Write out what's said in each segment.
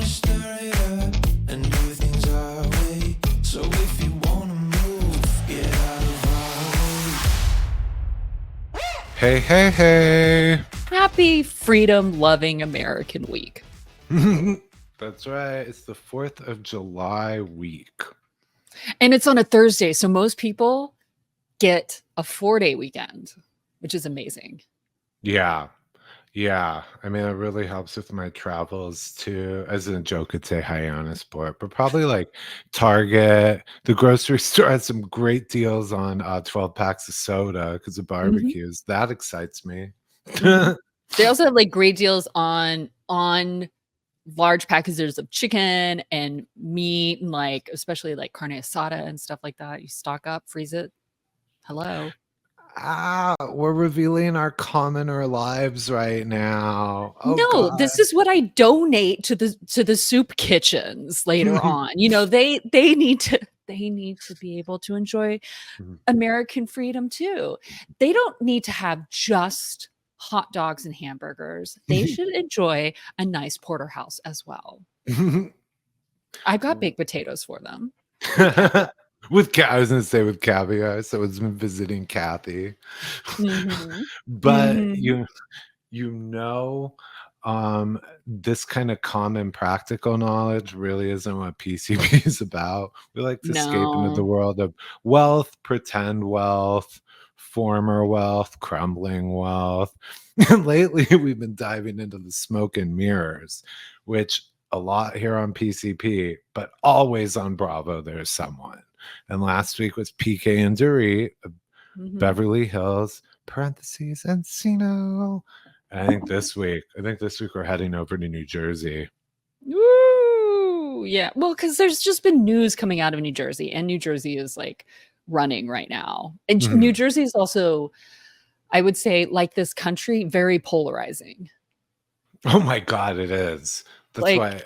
stir it up and do things our way. So if you wanna move, get out of our way. Hey, hey, hey. Happy freedom-loving American week. That's right. It's the 4th of July week. And it's on a Thursday, so most people get a 4-day weekend, which is amazing. Yeah. I mean, it really helps with my travels too. As in a joke, could say high on a sport, but probably like Target, the grocery store has some great deals on 12 packs of soda because of barbecues. That excites me. They also have like great deals on large packages of chicken and meat, and like especially like carne asada and stuff like that. You stock up, freeze it. Hello. We're revealing our commoner lives right now. Oh, No, God. this is what I donate to the soup kitchens later on. You know, they need to be able to enjoy American freedom too. They don't need to have just hot dogs and hamburgers. They should enjoy a nice porterhouse as well. I've got baked potatoes for them. I was gonna say with caviar, so it's been visiting Kathy. But this kind of common practical knowledge really isn't what PCP is about. We like to escape into the world of wealth, pretend wealth, former wealth, crumbling wealth. And lately we've been diving into the smoke and mirrors, which a lot here on PCP, but always on Bravo there's someone. And last week was PK and Dorit of Beverly Hills, parentheses, Encino. I think this week we're heading over to New Jersey. Woo! Yeah. Well, because there's just been news coming out of New Jersey, and New Jersey is like running right now. And New Jersey is also, I would say, like this country, very polarizing. Oh my God, it is. That's like, why.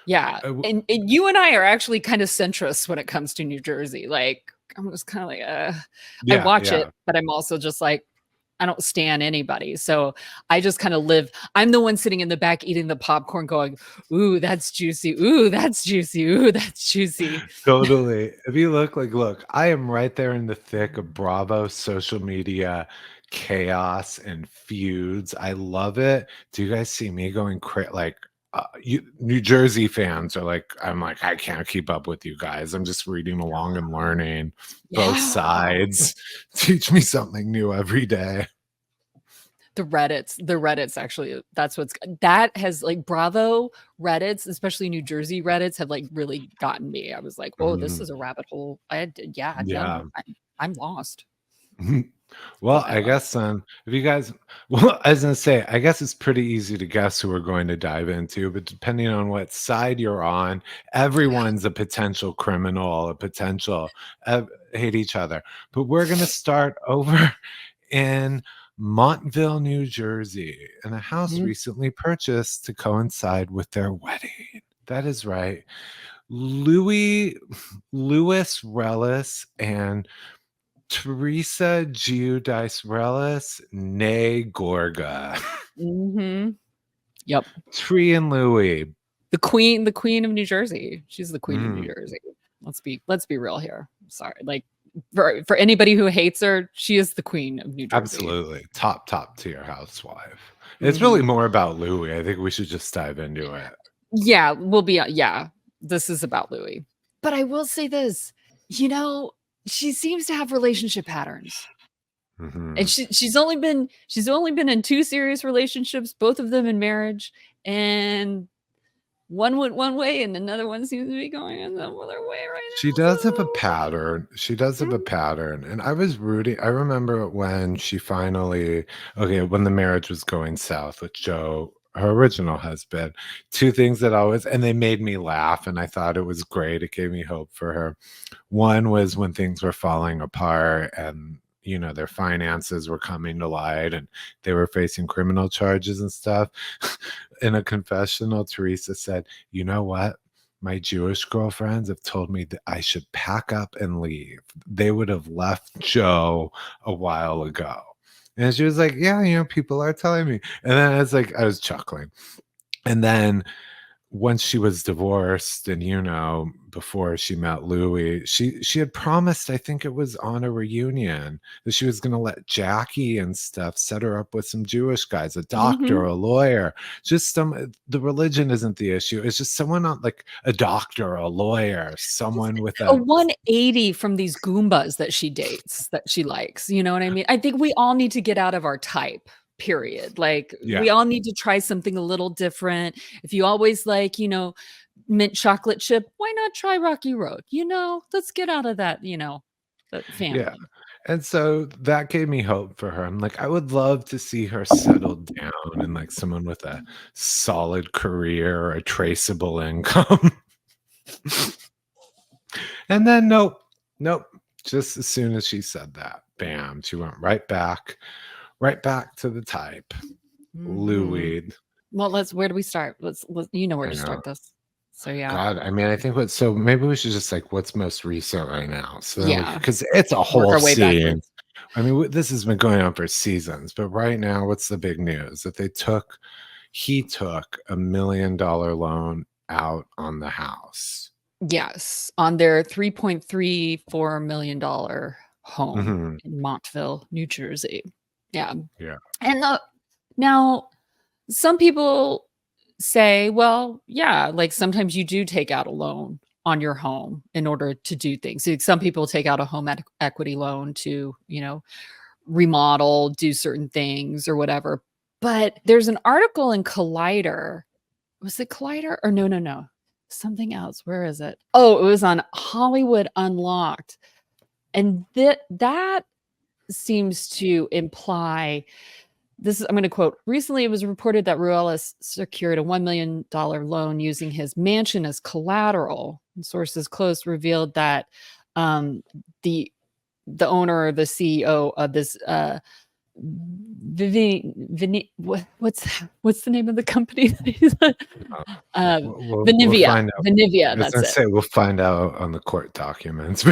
Yeah. And you and I are actually kind of centrists when it comes to New Jersey. Like, I'm just kind of like, I watch it, but I'm also just like, I don't stan anybody. So I just kind of live. I'm the one sitting in the back eating the popcorn going, ooh, that's juicy. Ooh, that's juicy. Ooh, that's juicy. Totally. If you look, I am right there in the thick of Bravo social media chaos and feuds. I love it. Do you guys see me going New Jersey fans are like, I'm like, I can't keep up with you guys. I'm just reading along and learning both sides. Teach me something new every day. The Reddits actually, that has like Bravo Reddits, especially New Jersey Reddits, have like really gotten me. I was like, oh, this is a rabbit hole. I'm lost. Well, I guess if you guys, I was gonna say, I guess it's pretty easy to guess who we're going to dive into, but depending on what side you're on, everyone's a potential criminal, hate each other. But we're gonna start over in Montville, New Jersey, in a house recently purchased to coincide with their wedding. That is right. Luis Ruelas and Teresa Giudice, nay Gorga. Yep. Tree and Louie. The queen of New Jersey. She's the queen of New Jersey. Let's be real here. Sorry. Like for anybody who hates her, she is the queen of New Jersey. Absolutely. Top tier housewife. It's really more about Louie. I think we should just dive into it. Yeah, this is about Louie. But I will say this, she seems to have relationship patterns. And she's only been in 2 serious relationships, both of them in marriage, and one went one way and another one seems to be going another way right now. She does have a pattern. And I was rooting. I remember when when the marriage was going south with Joe, her original husband, 2 things and they made me laugh, and I thought it was great. It gave me hope for her. One was when things were falling apart and their finances were coming to light and they were facing criminal charges and stuff. In a confessional, Teresa said, you know what? My Jewish girlfriends have told me that I should pack up and leave. They would have left Joe a while ago. And she was like, yeah, people are telling me. And then I was chuckling. And then once she was divorced and, before she met Louis, she had promised, I think it was on a reunion, that she was gonna let Jackie and stuff set her up with some Jewish guys, a doctor, Mhm. a lawyer, just the religion isn't the issue. It's just someone on like a doctor, a lawyer, Just someone with a a 180 from these Goombas that she dates, that she likes, you know what I mean? I think we all need to get out of our type, period. Like, yeah. we all need to try something a little different. If you always like, mint chocolate chip, why not try Rocky Road? Let's get out of that, that Yeah. family. And so that gave me hope for her. I'm like, I would love to see her settled down and like someone with a solid career or a traceable income. And then nope, nope. Just as soon as she said that, bam, she went right back to the type. Mhm. Louis. Well, where do we start? You know where I to know. start this. So yeah. God, I mean, I think so maybe we should just like what's most recent right now. So then Yeah. because it's a Work whole our way scene. backwards. I mean, this has been going on for seasons, but right now, what's the big news? That he took $1 million loan out on the house. Yes, on their $3.34 million home Mhm. in Montville, New Jersey. Yeah, Yeah. and, now some people say, "Well, yeah, like, sometimes you do take out a loan on your home in order to do things." Like, some people take out a home equity loan to, remodel, do certain things or whatever, but there's an article in Collider. Was it Collider? Or no, no, no. Something else. Where is it? Oh, it was on Hollywood Unlocked. And that seems to imply this is I'm going to quote. Recently, it was reported that Ruelas secured a $1 million loan using his mansion as collateral. And sources close revealed that um, the the owner or the CEO of this what's the name of the company that he's Uh, uh, we'll Vinivia, find out. I Vinivia, was that's gonna it. say we'll find out on the court documents.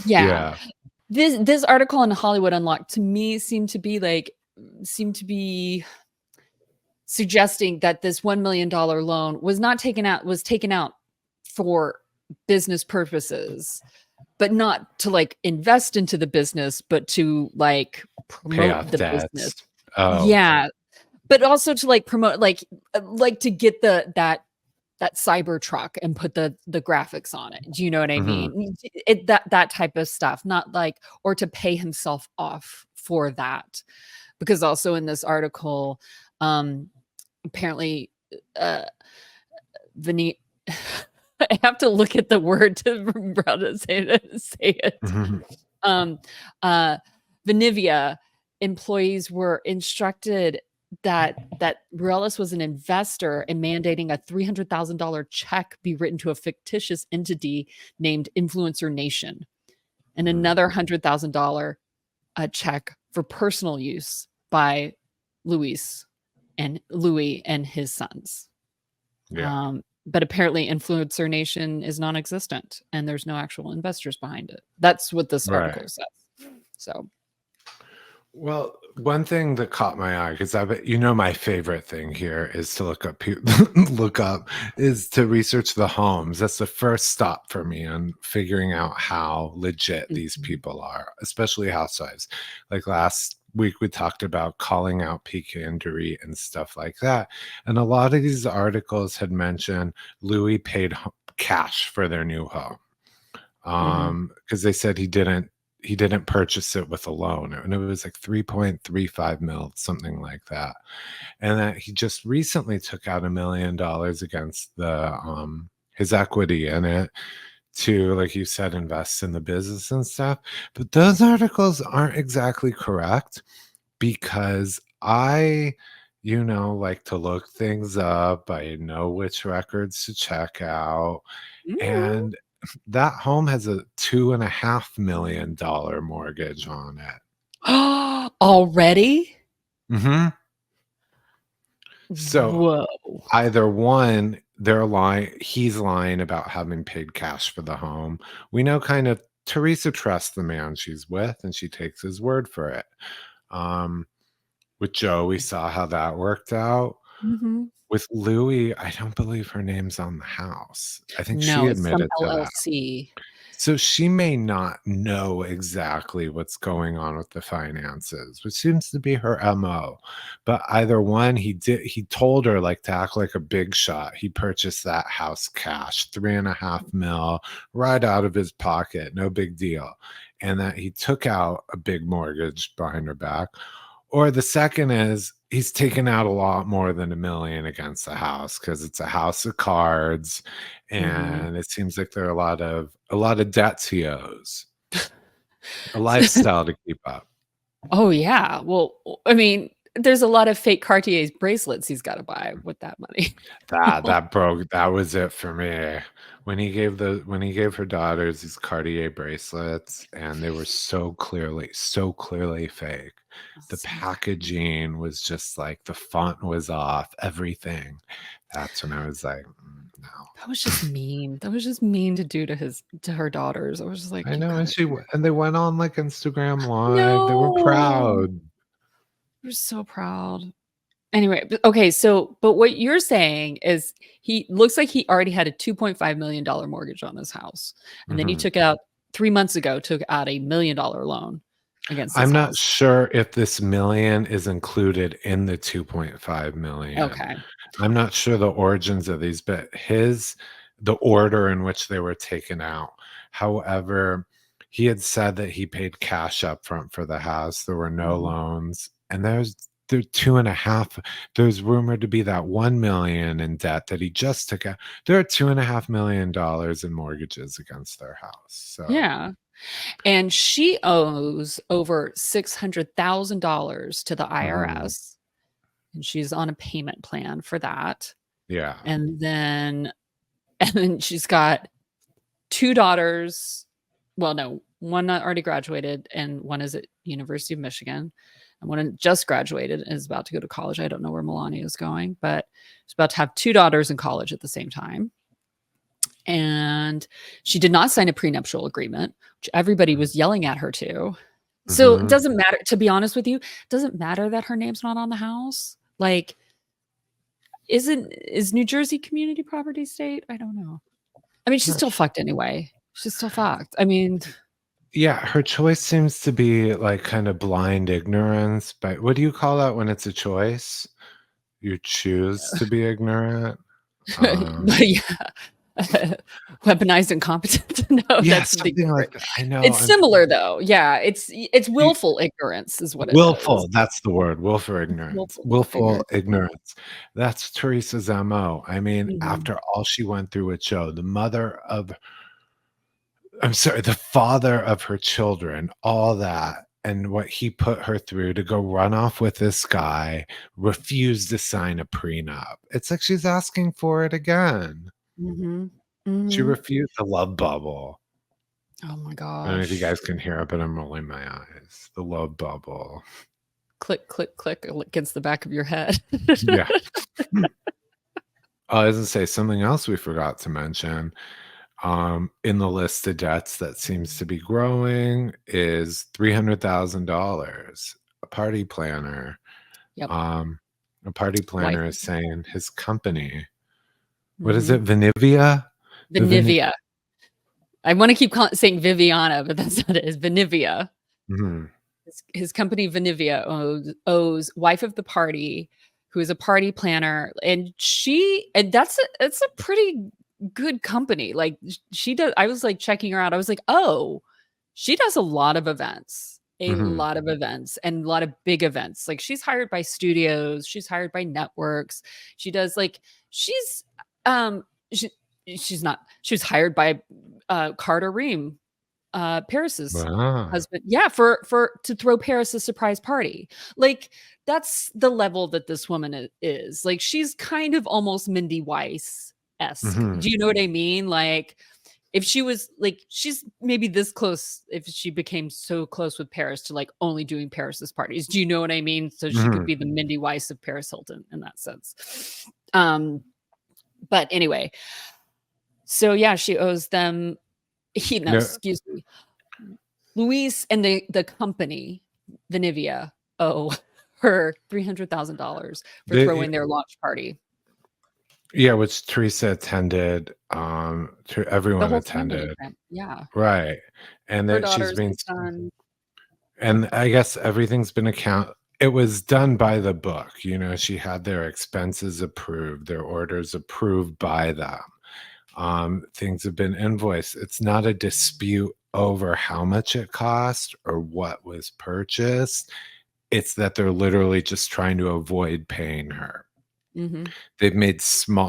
Yeah. Yeah. This article in Hollywood Unlocked to me seemed to be suggesting that this $1 million loan was taken out for business purposes, but not to like invest into the business, but to like Pay promote off the business. debts. Oh, Yeah, but also to like promote like to get that cyber truck and put the graphics on it. Do you know what I mhm. mean? That type of stuff, not like or to pay himself off for that. Because also in this article, apparently, uh, Vini I have to look at the word to remember how to say it. Mhm. Um, uh, Vinivia employees were instructed that Ruelas was an investor and mandating a $300,000 check be written to a fictitious entity named Influencer Nation, and Mhm. another $100,000 check for personal use by Luis Louis and his sons. Yeah. But apparently Influencer Nation is non-existent and there's no actual investors behind it. That's what this Right. article says. So, Well, one thing that caught my eye, because my favorite thing here is to look up, look up, is to research the homes. That's the first stop for me on figuring out how legit these mhm, people are, especially housewives. Like last week, we talked about calling out pecandery and stuff like that. And a lot of these articles had mentioned Louis paid cash for their new home. mhm. Because they said he didn't purchase it with a loan, and it was like 3.35 mil, something like that. And that he just recently took out $1 million against his equity in it to, like you said, invest in the business and stuff. But those articles aren't exactly correct because like to look things up. I know which records to check out. Mm. And that home has a $2.5 million mortgage on it. Already? Mhm. So, Whoa. either one, he's lying about having paid cash for the home. We know kind of Teresa trusts the man she's with, and she takes his word for it. Um, with Joe, we saw how that worked out. Mhm. With Louie, I don't believe her name's on the house. I think she No, it's some admitted to that. LLC. So she may not know exactly what's going on with the finances, which seems to be her MO. But either one, he told her like to act like a big shot. He purchased that house cash, 3.5 mil right out of his pocket, no big deal. And that he took out a big mortgage behind her back. Or the second is he's taken out a lot more than 1 million against the house because it's a house of cards, Mhm. and it seems like there are a lot of debts he owes, a lifestyle to keep up. Oh, yeah. Well, I mean, there's a lot of fake Cartier's bracelets he's gotta buy with that money. That was it for me. When he gave her daughters these Cartier bracelets, and they were so clearly fake. The So packaging was just like the font was off, everything. That's when I was like, no. that was just mean. That was just mean to do to her daughters. I was just like, I "You know, and gotta she and they went on like Instagram Live. They were No. proud. We're so proud." Anyway, okay, so but what you're saying is he looks like he already had a $2.5 million mortgage on this house, and then he Mhm. took out 3 months ago, took out a $1 million loan against this I'm not house. sure if this million is included in the 2.5 million. Okay. I'm not sure the origins of these, but the order in which they were taken out. However, he had said that he paid cash up front for the house. There were no Mhm. loans. And there's 2.5. There's rumored to be that 1 million in debt that he just took out. There are $2.5 million in mortgages against their house. So Yeah. And she owes over $600,000 to the mhm, IRS, and she's on a payment plan for that. yeah. And then and then she's got 2 daughters. Well, no, one that already graduated and one is at University of Michigan. And one just graduated and is about to go to college. I don't know where Melania is going, but she's about to have 2 daughters in college at the same time. And she did not sign a prenuptial agreement, which everybody was yelling at her to. So it Mhm. doesn't matter, to be honest with you, it doesn't matter that her name's not on the house. Like, is New Jersey community property state? I don't know. I mean, she's Not still fucked anyway. She's still fucked. I mean, Yeah, her choice seems to be, like, kinda blind ignorance, but what do you call that when it's a choice? You choose to be ignorant? Um, but yeah, weaponized incompetence. No, yeah, that's something something like different. that. I know, It's similar though. Yeah, it's y willful ignorance is what it is. willful, that's the word, willful ignorance. Willful Willful ignorance. ignorance. That's Teresa's MO. I mean, Mhm, after all she went through with Joe, the father of her children, all that, and what he put her through to go run off with this guy, refuse to sign a prenup. It's like she's asking for it again. mhm, She mhm. refused the love bubble. Oh my I don't know if you gosh. guys can hear it, but I'm rolling my eyes. The love bubble. Click, click, click against the back of your head. Yeah. I was gonna say something else we forgot to mention. In the list of debts that seems to be growing is $300,000. A party planner. Yep. Um, a party Wife. planner is saying his company, what is Mhm. it, Vinivia? The Vini Vinivia. I wanna keep saying Viviana, but that's not it. It's Vinivia. Mhm, His company Vinivia owes wife of the party, who is a party planner, and it's a pretty good company. Like she does. I was like checking her out. I was like, oh, she does a mhm, lot of events, and a lot of big events. Like she's hired by studios, she's hired by networks. She does like um she, she's not. She was hired by Carter Ream, Paris's wow, husband. Yeah, for to throw Paris a surprise party. Like, that's the level that this woman is. Like, she's kind of almost Mindy Weiss-esque. mhm, Do you know what I mean? Like, if she was like she's maybe this close if she became so close with Paris to, like, only doing Paris's parties. Do you know what I mean? So she could mhm. be the Mindy Weiss of Paris Hilton in that sense. Um, but anyway, so yeah, she owes them no, No, excuse me. Luis and the company, Vinivia, owe her $300,000 for The throwing their launch party. Yeah, which Teresa attended, The everyone whole family, attended. yeah. Right, and Her that she's daughters, been her son. and I guess everything's been it was done by the book, she had their expenses approved, their orders approved by them. Things have been invoiced. It's not a dispute over how much it cost or what was purchased. It's that they're literally just trying to avoid paying her. Mhm.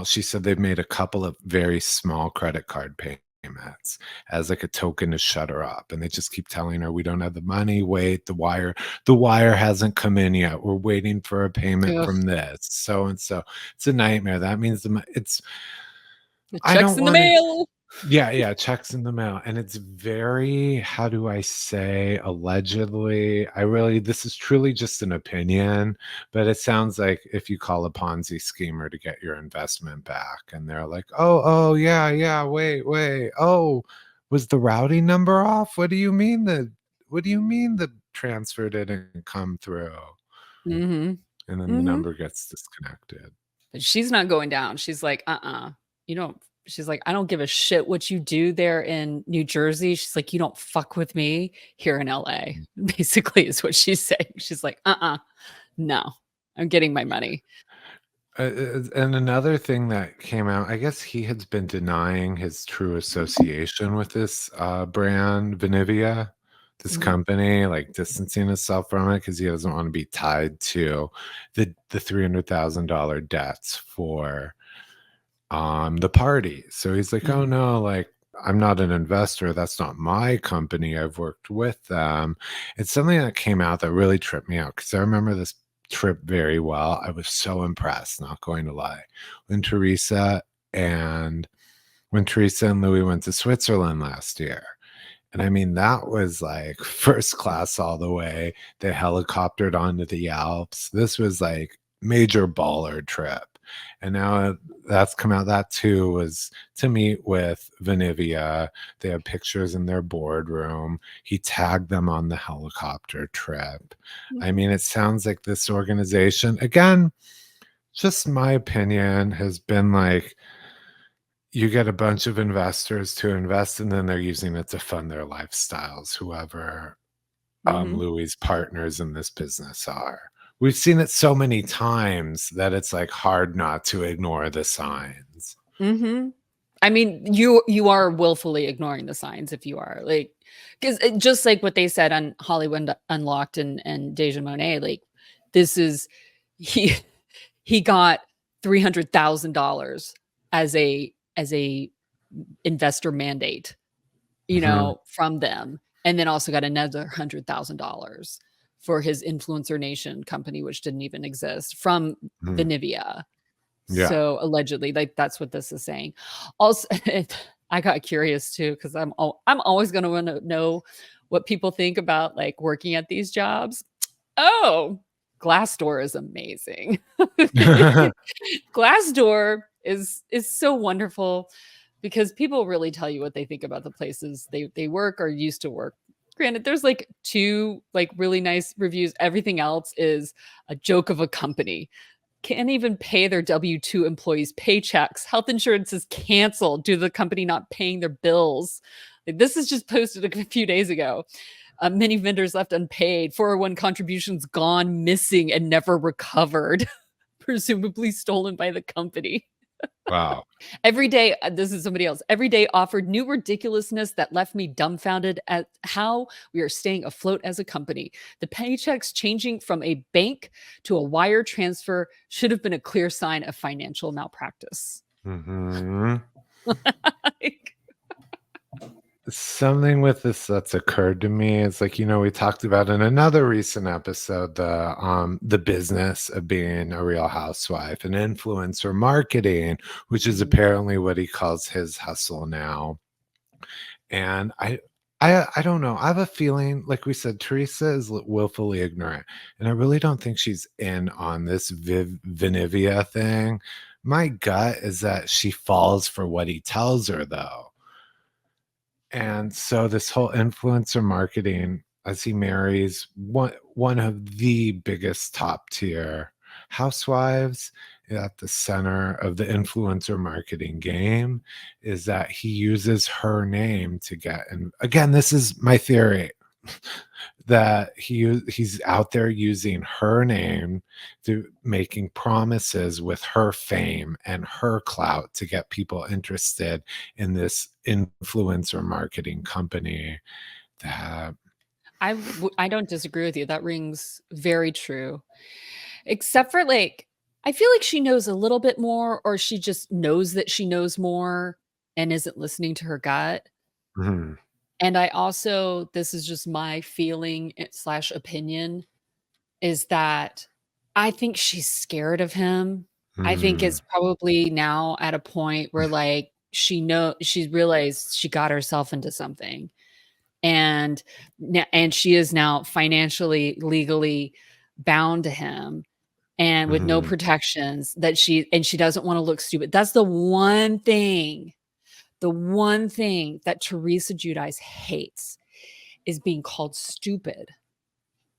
She said they've made a couple of very small credit card payments as like a token to shut her up. And they just keep telling her, we don't have the money. Wait, the wire hasn't come in yet. We're waiting for a payment Ugh, from this. So and so. It's a nightmare. That means the I check's don't in the want to. mail. Yeah, checks in the mail, and it's very, how do I say, allegedly, this is truly just an opinion, but it sounds like if you call a Ponzi schemer to get your investment back, and they're like, "Oh, yeah, wait, oh, was the routing number off? What do you mean the transfer didn't come through?" Mhm. And then the Mhm. number gets disconnected. But she's not going down. She's like, you don't she's like, "I don't give a shit what you do there in New Jersey." She's like, "You don't fuck with me here in LA." Basically is what she's saying. She's like, no. I'm getting my money." And another thing that came out, I guess he has been denying his true association with this brand, Vinivia, this Mhm. company, like distancing himself from it because he doesn't want to be tied to the $300,000 debts for the party. So he's like, "Oh Mhm. no, like I'm not an investor. That's not my company. I've worked with them." It's something that came out that really tripped me out because I remember this trip very well. I was so impressed, not going to lie. When Teresa and when Teresa and Louis went to Switzerland last year. And I mean, that was like first class all the way. They helicoptered onto the Alps. This was like major baller trip. And now that's come out. That too was to meet with Vinivia. They have pictures in their boardroom. He tagged them on the helicopter trip. I Mhm. mean, it sounds like this organization, again, just my opinion, has been like, you get a bunch of investors to invest, and then they're using it to fund their lifestyles, whoever Mhm. Louis' partners in this business are. We've seen it so many times that it's like hard not to ignore the signs. Mhm. I mean, you are willfully ignoring the signs if you are like, because just like what they said on Hollywood Unlocked and Deja Monet, like this is he he got $300,000 as a investor mandate, Mhm, from them, and then also got another $100,000 for his Influencer Nation company, which didn't even exist, from mhm. Vinivia. Yeah. So allegedly, like that's what this is saying. Also, I got curious too because I'm always going to want to know what people think about like working at these jobs. Oh, Glassdoor is amazing. Glassdoor is so wonderful because people really tell you what they think about the places they work or used to work. Granted, there's like two like really nice reviews. Everything else is a joke of a company. Can't even pay their W-2 employees paychecks. Health insurance is canceled due to the company not paying their bills. Like, this is just posted a few days ago. Many vendors left unpaid. 401 contributions gone missing and never recovered, presumably stolen by the company. Wow. Every day, this is somebody else. Every day offered new ridiculousness that left me dumbfounded at how we are staying afloat as a company. The paychecks changing from a bank to a wire transfer should have been a clear sign of financial malpractice. Mhm. Like, Something with this that's occurred to me is like, we talked about in another recent episode the business of being a real housewife and influencer marketing, which is mhm, apparently what he calls his hustle now. And I don't know. I have a feeling, like we said, Teresa is willfully ignorant, and I really don't think she's in on this Vinivia thing. My gut is that she falls for what he tells her, though. And so this whole influencer marketing, as he marries one of the biggest top tier housewives at the center of the influencer marketing game, is that he uses her name to get, and again, this is my theory, that he's out there using her name to making promises with her fame and her clout to get people interested in this influencer marketing company that I don't disagree with you. That rings very true. Except for like, I feel like she knows a little bit more, or she just knows that she knows more and isn't listening to her gut. Mhm. And I also, this is just my feeling slash opinion, is that I think she's scared of him. I think Mm. it's probably now at a point where like she realized she got herself into something, and and she is now financially, legally bound to him, and with no Mhm. protections, that she doesn't want to look stupid. That's the one thing that Teresa Giudice hates, is being called stupid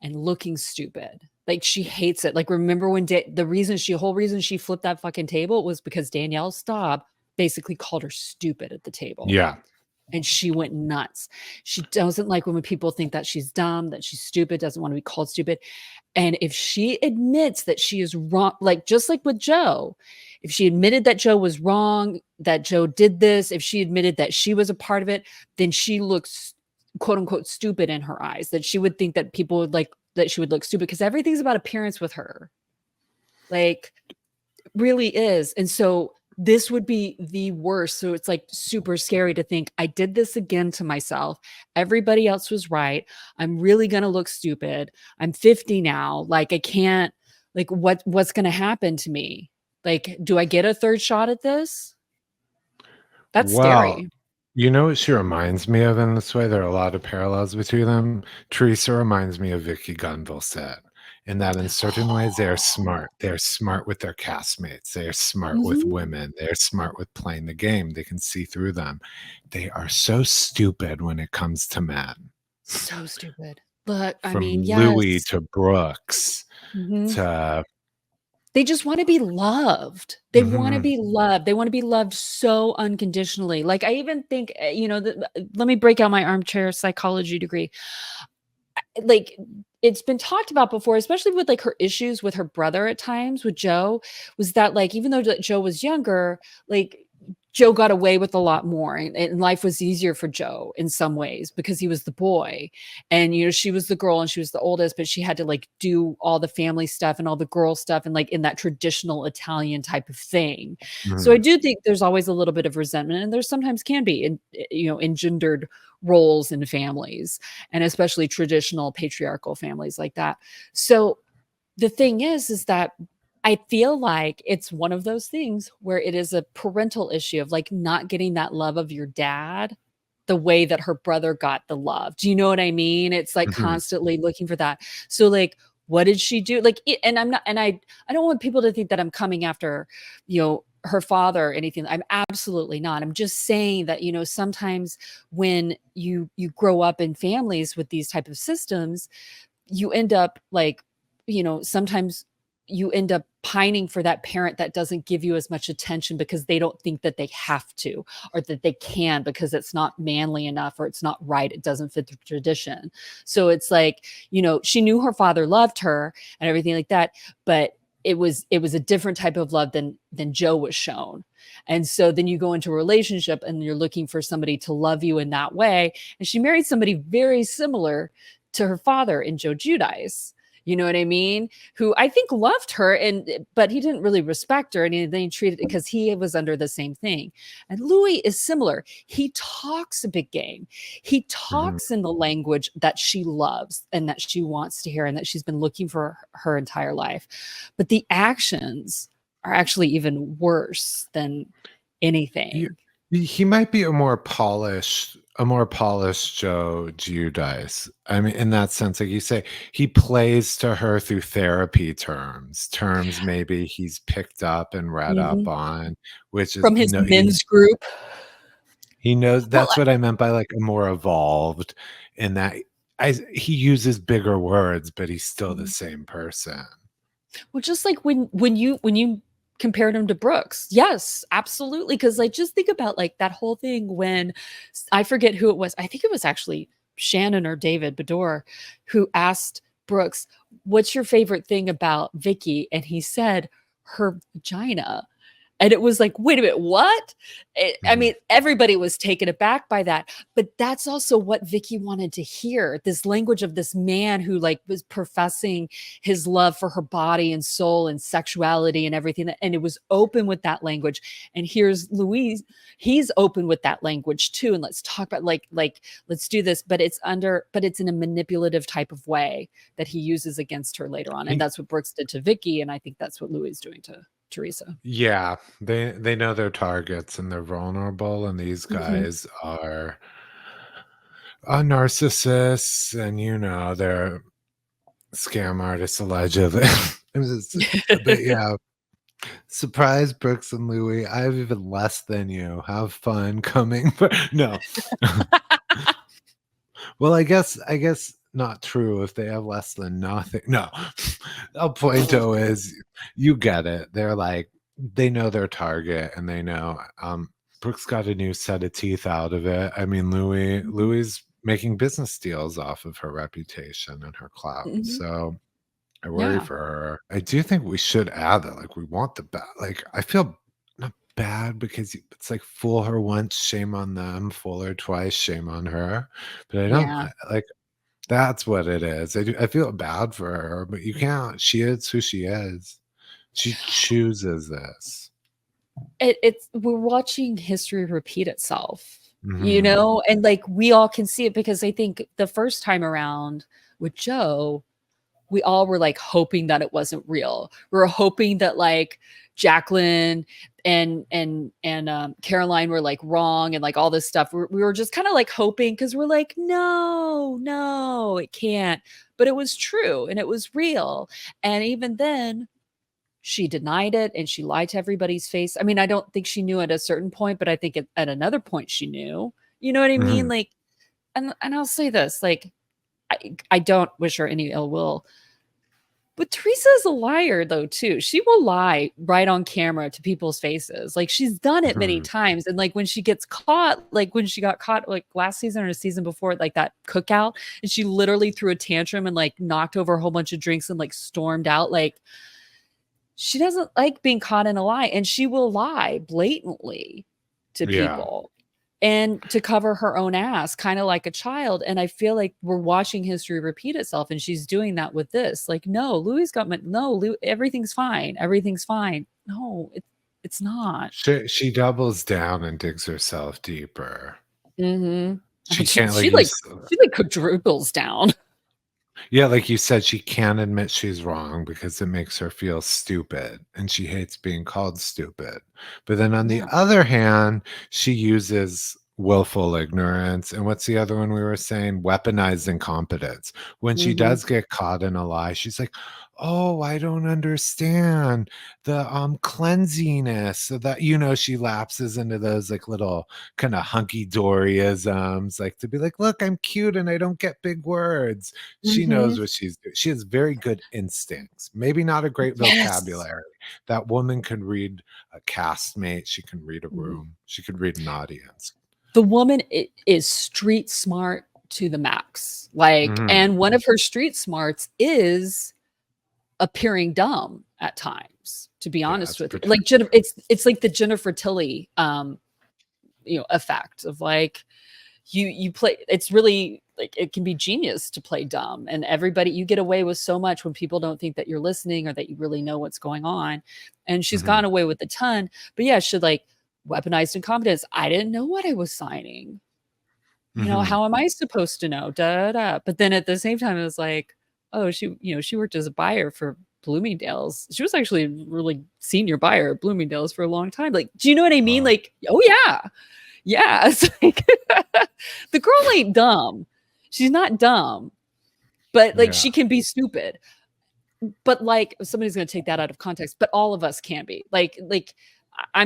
and looking stupid. Like, she hates it. Like, remember when the whole reason she flipped that fucking table was because Danielle Staub basically called her stupid at the table. Yeah. And she went nuts. She doesn't like when people think that she's dumb, that she's stupid, doesn't want to be called stupid. And if she admits that she is wrong, like just like with Joe, if she admitted that Joe was wrong, that Joe did this, if she admitted that she was a part of it, then she looks quote unquote stupid in her eyes. That she would think that people would like that she would look stupid, because everything's about appearance with her. Like, really is. And so this would be the worst. So it's like super scary to think I did this again to myself. Everybody else was right. I'm really going to look stupid. I'm 50 now. Like, I can't, like, what's going to happen to me? Like, do I get a third shot at this? That's Well, scary. you know what she reminds me of in this way? There are a lot of parallels between them. Teresa reminds me of Vicky Gunvalset, in that in certain ways they are smart. They're smart with their castmates. They are smart with Mhm. women. They're smart with playing the game. They can see through them. They are so stupid when it comes to men. So stupid. But I From mean, Louis yes. to Brooks Mhm. to They just wanna be loved. They wanna mhm, be loved. They wanna be loved so unconditionally. Like, I even think, let me break out my armchair psychology degree. Like, it's been talked about before, especially with, like, her issues with her brother at times, with Joe, was that, like, even though that Joe was younger, like, Joe got away with a lot more, and life was easier for Joe in some ways because he was the boy, and, she was the girl and she was the oldest, but she had to, like, do all the family stuff and all the girl stuff and, like, in that traditional Italian type of thing. So I mhm, do think there's always a little bit of resentment, and there sometimes can be engendered roles in families, and especially traditional patriarchal families like that. So the thing is that I feel like it's one of those things where it is a parental issue of like not getting that love of your dad the way that her brother got the love. Do you know what I mean? It's like mhm. constantly looking for that. So like, what did she do? Like, and I'm not, and I don't want people to think that I'm coming after, her father or anything. I'm absolutely not. I'm just saying that, sometimes when you grow up in families with these type of systems, you end up like, sometimes you end up pining for that parent that doesn't give you as much attention because they don't think that they have to, or that they can, because it's not manly enough, or it's not right. It doesn't fit the tradition. So it's like, she knew her father loved her and everything like that, but it was a different type of love than Joe was shown. And so then you go into a relationship and you're looking for somebody to love you in that way. And she married somebody very similar to her father in Joe Giudice. You know what I mean? Who I think loved her, but he didn't really respect her, and he treated it because he was under the same thing. And Louis is similar. He talks a big game. He Mhm. talks in the language that she loves and that she wants to hear and that she's been looking for her entire life. But the actions are actually even worse than You anything. he might be a more polished Joe Giudice. I mean, in that sense, like you say, he plays to her through therapy terms maybe he's picked up and read up Mhm. on, which is From his no, men's group. he knows Well, that's what I meant by like a more evolved in that he uses bigger words, but he's still the Mhm. same person. Well, just like when you compared him to Brooks. Yes, absolutely. Because like just think about like that whole thing when I forget who it was. I think it was actually Shannon or David Bedore who asked Brooks, "What's your favorite thing about Vicky?" And he said, "Her vagina." And it was like, wait a minute, what? I Mhm. mean, everybody was taken aback by that. But that's also what Vicky wanted to hear. This language of this man who like was professing his love for her body and soul and sexuality and everything. And it was open with that language. And here's Louise. He's open with that language too. And let's talk about like, let's do this. But it's in a manipulative type of way that he uses against her later on. And that's what Brooks did to Vicky. And I think that's what Louis is doing to Teresa. Yeah, they know their targets and they're vulnerable, and these Mhm. guys are narcissists, and they're scam artists allegedly. But yeah, surprise, Brooks and Louie. I have even less than you. Have fun coming, but no. Well, I guess not true if they have less than nothing. No. El Pointo is you get it. They're like they know their target and they know Brooks got a new set of teeth out of it. I mean, Mhm. Louie's making business deals off of her reputation and her clout. Mhm. So I worry Yeah. for her. I do think we should add that. Like, we want the bad. Like, I feel not bad because it's like fool her once, shame on them. Fool her twice, shame on her. But I don't Yeah. like. That's what it is. I feel bad for her, but you can't. She is who she is. She chooses this. It's we're watching history repeat itself, Mhm. and like we all can see it because I think the first time around with Joe, we all were like hoping that it wasn't real. We were hoping that like Jacqueline and Caroline were like wrong and like all this stuff. We were just kind of like hoping because we're like, no, no, it can't. But it was true and it was real. And even then, she denied it and she lied to everybody's face. I mean, I don't think she knew at a certain point, but I think at another point she knew. You know what I mean? Mhm. Like, and I'll say this, like, I don't wish her any ill will, but Teresa is a liar though too. She will lie right on camera to people's faces. Like she's done it many Mhm. times. And like when she gets caught, like when she got caught like last season or a season before, like that cookout, and she literally threw a tantrum and like knocked over a whole bunch of drinks and like stormed out. Like she doesn't like being caught in a lie, and she will lie blatantly to Yeah. people and to cover her own ass, kind of like a child. And I feel like we're watching history repeat itself, and she's doing that with this. Like, no, Louis got no, everything's fine, everything's fine. No, it's not. She doubles down and digs herself deeper. Mm-hmm. She She, can't she like you like she like quadruples down. Yeah, like you said, she can't admit she's wrong because it makes her feel stupid, and she hates being called stupid. But then on the Yeah. other hand, she uses willful ignorance, and what's the other one we were saying? Weaponized incompetence. When she Mm-hmm. does get caught in a lie, she's like, "Oh, I don't understand the cleansiness." So that she lapses into those like little kind of hunky-doryisms, like to be like, "Look, I'm cute and I don't get big words." She Mm-hmm. knows what she's doing. She has very good instincts. Maybe not a great Yes. vocabulary. That woman can read a castmate. She can read a Mhm. room. She could read an audience. The woman is street smart to the max. Like, Mhm. and one of her street smarts is appearing dumb at times, to be Yeah, honest it's with you. pretend. Like it's like the Jennifer Tilly effect of like you play, it's really like it can be genius to play dumb, and everybody, you get away with so much when people don't think that you're listening or that you really know what's going on. And she's gone Mhm. away with a ton. But yeah, she like weaponized incompetence. I didn't know what I was signing. Mhm. How am I supposed to know? Da, da, da. But then at the same time, it was like, oh, she worked as a buyer for Bloomingdale's. She was actually a really senior buyer at Bloomingdale's for a long time. Like, do you know what I mean? Wow. Like, oh yeah. Yeah. It's like the girl ain't dumb. She's not dumb, but like Yeah. she can be stupid. But like somebody's gonna take that out of context, but all of us can be. Like I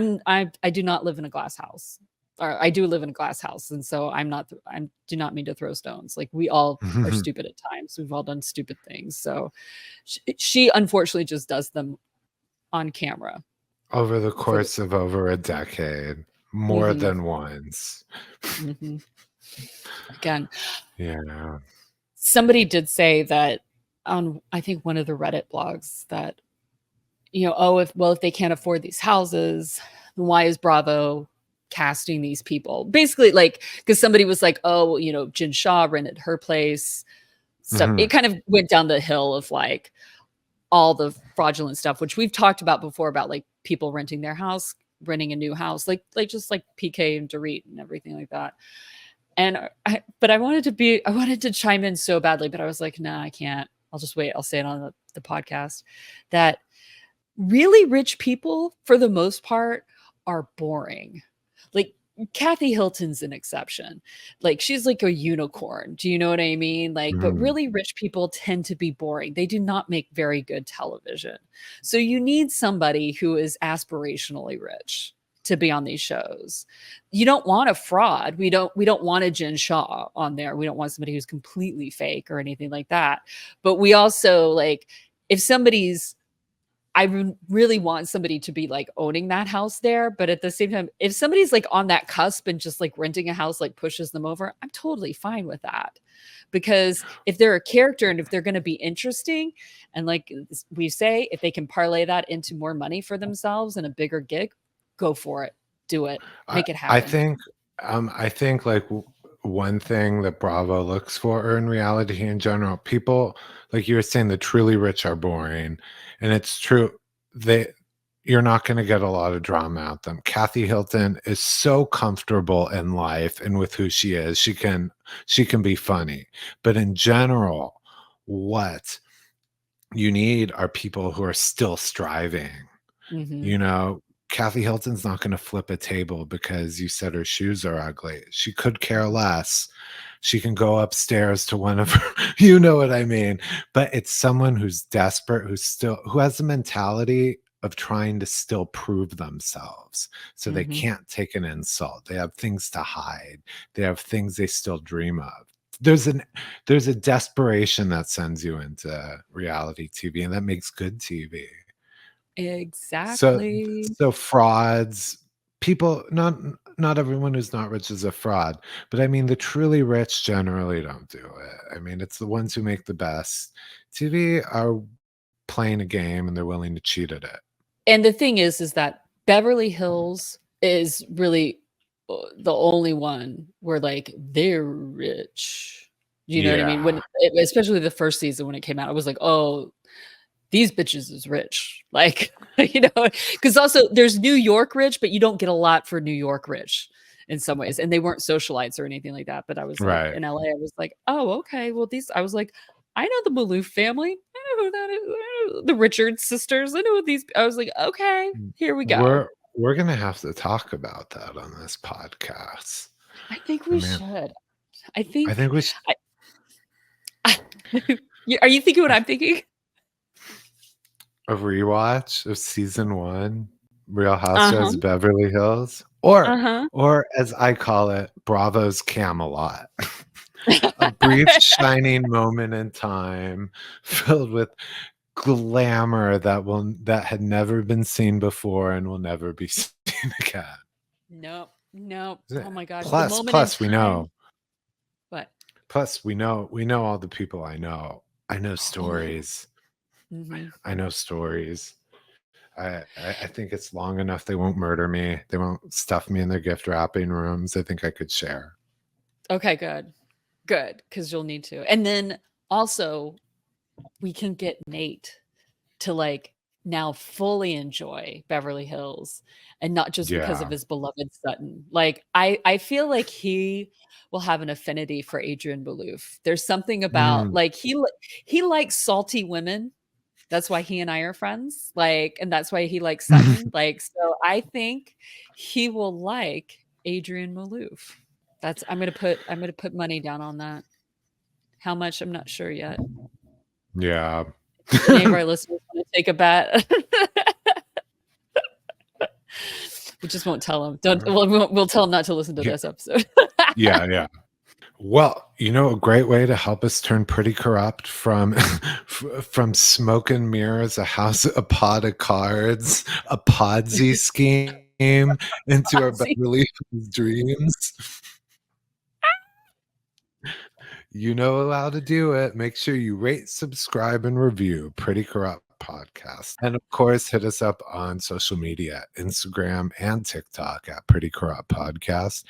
do not live in a glass house. I do live in a glass house, and so I do not mean to throw stones. Like, we all are stupid at times. We've all done stupid things. So she unfortunately just does them on camera. Over the course of over a decade, more than once. Again, Yeah. somebody did say that on, I think, one of the Reddit blogs that, if they can't afford these houses, then why is Bravo casting these people? Basically, like, because somebody was like, oh, Jin Shaw rented her place. Stuff. It kind of went down the hill of like all the fraudulent stuff, which we've talked about before, about like people renting their house, renting a new house, like just like PK and Dorit and everything like that. And I wanted to chime in so badly, but I was like, nah, I can't. I'll just wait. I'll say it on the podcast, that really rich people, for the most part, are boring. Like, Kathy Hilton's an exception. Like, she's like a unicorn. Do you know what I mean? Like, but really rich people tend to be boring. They do not make very good television. So you need somebody who is aspirationally rich to be on these shows. You don't want a fraud. We don't want a Jen Shaw on there. We don't want somebody who's completely fake or anything like that. But we also, like, if I really want somebody to be like owning that house there. But at the same time, if somebody's like on that cusp and just like renting a house like pushes them over, I'm totally fine with that. Because if they're a character and if they're going to be interesting, and like we say, if they can parlay that into more money for themselves and a bigger gig, go for it. Do it. Make it happen. I think like one thing that Bravo looks for in reality in general, people, like you were saying, the truly rich are boring. And it's true. You're not going to get a lot of drama out them. Kathy Hilton is so comfortable in life and with who she is. She can be funny. But in general, what you need are people who are still striving. Kathy Hilton's not going to flip a table because you said her shoes are ugly. She could care less. She can go upstairs to one of her, you know what I mean? But it's someone who's desperate, who has the mentality of trying to still prove themselves. So they can't take an insult. They have things to hide. They have things they still dream of. There's a desperation that sends you into reality TV, and that makes good TV. Exactly. So frauds, people, not everyone who's not rich is a fraud, but I mean the truly rich generally don't do it. I mean, it's the ones who make the best TV are playing a game and they're willing to cheat at it. And the thing is that Beverly Hills is really the only one where like they're rich. You know what I mean? Especially the first season when it came out, I was like, oh, these bitches is rich. Like, because also there's New York rich, but you don't get a lot for New York rich in some ways. And they weren't socialites or anything like that. But I was like, in LA, I was like, oh, okay. Well, I was like, I know the Maloof family. I know who that is. I know the Richards sisters. I know what these. I was like, okay, here we go. We're gonna have to talk about that on this podcast. I think we should. I think we should. Are you thinking what I'm thinking? A rewatch of season 1, Real Housewives of Beverly Hills, or as I call it, Bravo's Camelot. A brief shining moment in time filled with glamour that had never been seen before and will never be seen again. Nope. Oh my gosh. Plus we know. What? Plus we know all the people I know. I know stories. I know stories. I think it's long enough. They won't murder me. They won't stuff me in their gift wrapping rooms. I think I could share. Okay, good. Because you'll need to. And then also we can get Nate to like now fully enjoy Beverly Hills and not just because of his beloved Sutton. Like I feel like he will have an affinity for Adrienne Maloof. There's something about like he likes salty women. That's why he and I are friends. Like, and that's why he likes Sutton. Like, so I think he will like Adrienne Maloof. I'm gonna put money down on that. How much? I'm not sure yet. Yeah. Any of our listeners want to take a bet? We just won't tell him. Don't. Well, we'll tell him not to listen to Yeah. this episode. Yeah. Well, a great way to help us turn pretty corrupt from from smoke and mirrors, a pot of cards, a Podsy scheme into our Podsy. Beverly Hills dreams. You know how to do it. Make sure you rate, subscribe, and review Pretty Corrupt Podcast. And of course, hit us up on social media, Instagram and TikTok at Pretty Corrupt Podcast,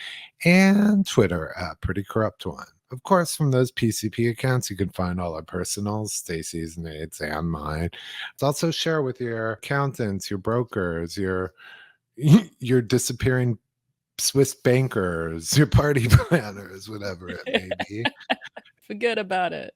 and Twitter at Pretty Corrupt One. Of course, from those PCP accounts, you can find all our personals, Stacy's, Nate's, and mine. It's also share with your accountants, your brokers, your disappearing Swiss bankers, your party planners, whatever it may be. Forget about it.